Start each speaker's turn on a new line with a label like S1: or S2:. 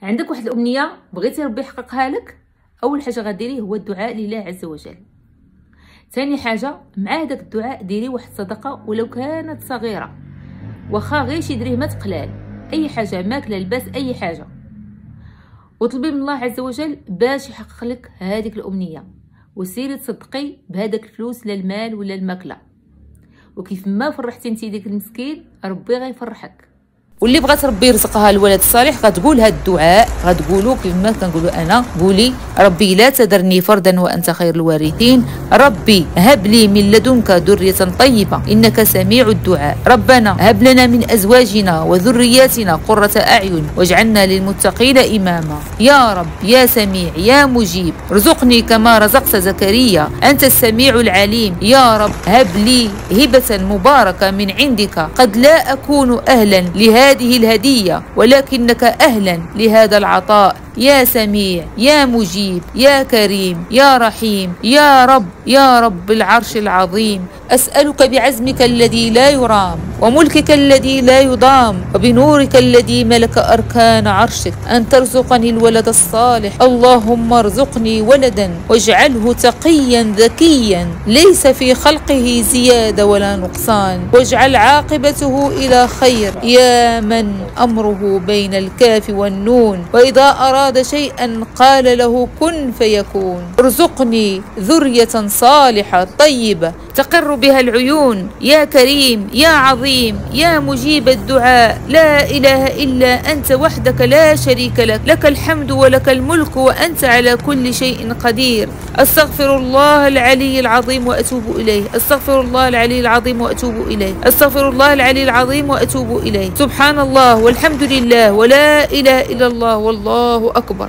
S1: عندك واحد الامنيه بغيتي ربي يحققها لك، اول حاجه غديري هو الدعاء لله عز وجل. ثاني حاجه مع داك الدعاء ديري واحد الصدقه ولو كانت صغيره، واخا غير شي درهمات قلال، اي حاجه ماكله لباس اي حاجه، وطلبي من الله عز وجل باش يحقق لك هذيك الامنيه، وسيري تصدقي بهذاك الفلوس، لا المال ولا الماكله. وكيف ما فرحتي انتي ديك المسكين ربي غيفرحك. واللي بغات ربي يرزقها الولد الصالح غتقول هاد الدعاء، غتقولوا كما كنقولوا انا، قولي ربي لا تذرني فردا وانت خير الوارثين، ربي هب لي من لدنك ذرية طيبة انك سميع الدعاء، ربنا هب لنا من ازواجنا وذرياتنا قرة اعين واجعلنا للمتقين اماما، يا رب يا سميع يا مجيب ارزقني كما رزقت زكريا انت السميع العليم، يا رب هب لي هبة مباركة من عندك قد لا اكون اهلا لهذه الهدية ولكنك أهلا لهذا العطاء، يا سميع يا مجيب يا كريم يا رحيم، يا رب يا رب العرش العظيم، أسألك بعزمك الذي لا يرام وملكك الذي لا يضام وبنورك الذي ملك أركان عرشك أن ترزقني الولد الصالح، اللهم ارزقني ولدا واجعله تقيا ذكيا ليس في خلقه زيادة ولا نقصان، واجعل عاقبته إلى خير، يا من أمره بين الكاف والنون وإذا أراد شيئا قال له كن فيكون، ارزقني ذرية صالحة طيبة تقر بها العيون، يا كريم يا عظيم يا مجيب الدعاء، لا إله إلا أنت وحدك لا شريك لك، لك الحمد ولك الملك وأنت على كل شيء قدير، أستغفر الله العلي العظيم وأتوب إليه، أستغفر الله العلي العظيم وأتوب إليه، أستغفر الله العلي العظيم وأتوب إليه، سبحان الله والحمد لله ولا إله إلا الله والله أكبر.